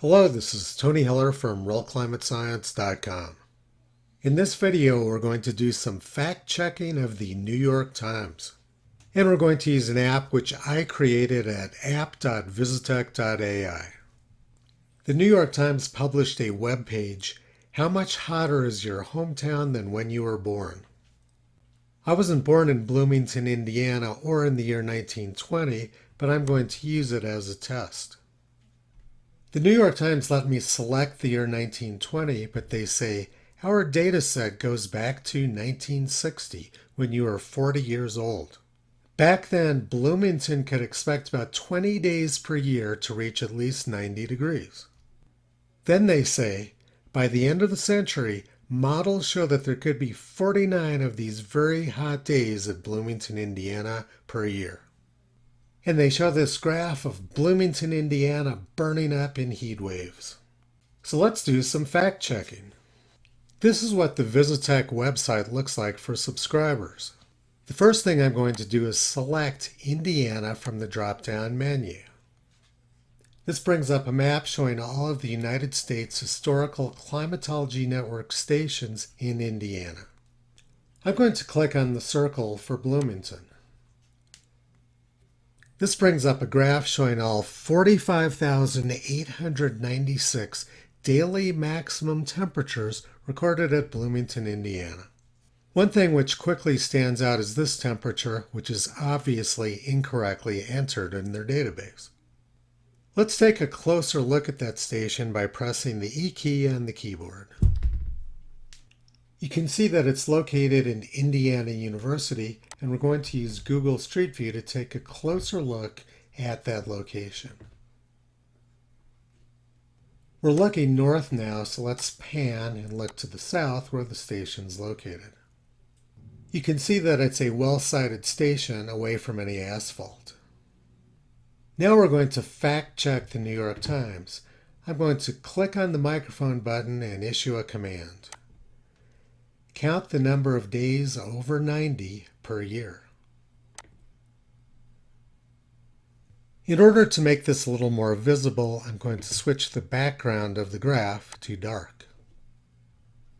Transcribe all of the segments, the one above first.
Hello, this is Tony Heller from RealClimateScience.com. In this video, we're going to do some fact-checking of the New York Times. And we're going to use an app which I created at app.visitech.ai. The New York Times published a web page, How much hotter is your hometown than when you were born? I wasn't born in Bloomington, Indiana, or in the year 1920, but I'm going to use it as a test. The New York Times let me select the year 1920, but they say, our data set goes back to 1960, when you were 40 years old. Back then, Bloomington could expect about 20 days per year to reach at least 90 degrees. Then they say, by the end of the century, models show that there could be 49 of these very hot days at Bloomington, Indiana per year. And they show this graph of Bloomington, Indiana burning up in heat waves. So let's do some fact checking. This is what the Visitech website looks like for subscribers. The first thing I'm going to do is select Indiana from the drop-down menu. This brings up a map showing all of the United States Historical Climatology Network stations in Indiana. I'm going to click on the circle for Bloomington. This brings up a graph showing all 45,896 daily maximum temperatures recorded at Bloomington, Indiana. One thing which quickly stands out is this temperature, which is obviously incorrectly entered in their database. Let's take a closer look at that station by pressing the E key on the keyboard. You can see that it's located in Indiana University, and we're going to use Google Street View to take a closer look at that location. We're looking north now, so let's pan and look to the south where the station's located. You can see that it's a well-sited station away from any asphalt. Now we're going to fact-check the New York Times. I'm going to click on the microphone button and issue a command. Count the number of days over 90 per year. In order to make this a little more visible, I'm going to switch the background of the graph to dark.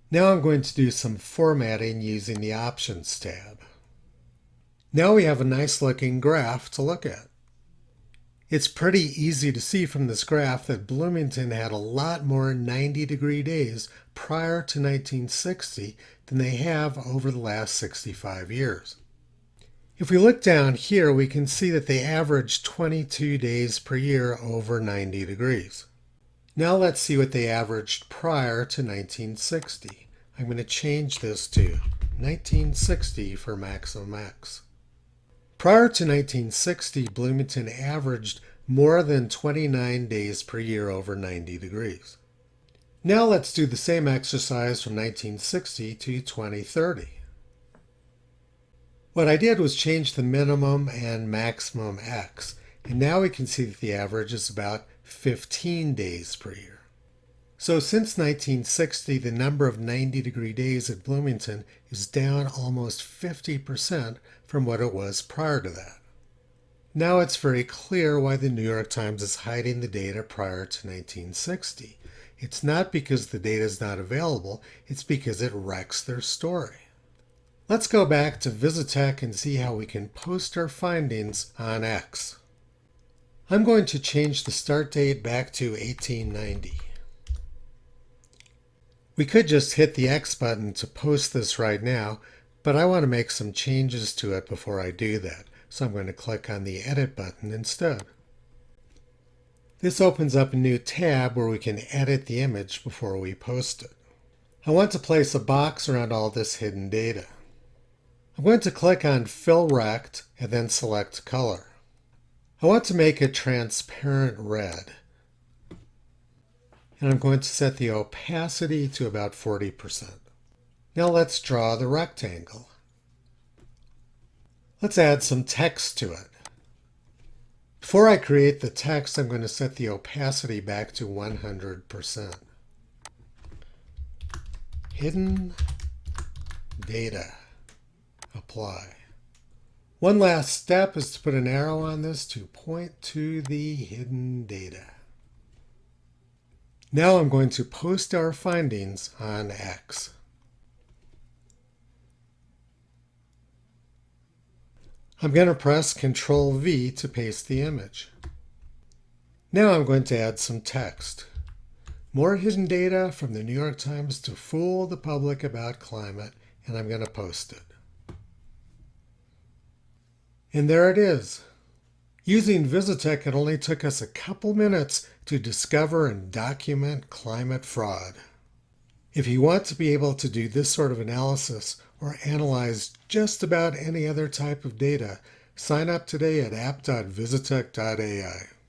Now I'm going to do some formatting using the Options tab. Now we have a nice looking graph to look at. It's pretty easy to see from this graph that Bloomington had a lot more 90-degree days prior to 1960 than they have over the last 65 years. If we look down here, we can see that they averaged 22 days per year over 90 degrees. Now let's see what they averaged prior to 1960. I'm going to change this to 1960 for maximum X. Prior to 1960, Bloomington averaged more than 29 days per year over 90 degrees. Now let's do the same exercise from 1960 to 2030. What I did was change the minimum and maximum X, and now we can see that the average is about 15 days per year. So since 1960, the number of 90-degree days at Bloomington is down almost 50% from what it was prior to that. Now it's very clear why the New York Times is hiding the data prior to 1960. It's not because the data is not available, it's because it wrecks their story. Let's go back to Visitech and see how we can post our findings on X. I'm going to change the start date back to 1890. We could just hit the X button to post this right now, but I want to make some changes to it before I do that, so I'm going to click on the Edit button instead. This opens up a new tab where we can edit the image before we post it. I want to place a box around all this hidden data. I'm going to click on Fill Rect and then select Color. I want to make it transparent red. And I'm going to set the opacity to about 40%. Now let's draw the rectangle. Let's add some text to it. Before I create the text, I'm going to set the opacity back to 100%. Hidden data. Apply. One last step is to put an arrow on this to point to the hidden data. Now I'm going to post our findings on X. I'm going to press Ctrl V to paste the image. Now I'm going to add some text. More hidden data from the New York Times to fool the public about climate, and I'm going to post it. And there it is. Using Visitech, it only took us a couple minutes to discover and document climate fraud. If you want to be able to do this sort of analysis or analyze just about any other type of data, sign up today at app.visitech.ai.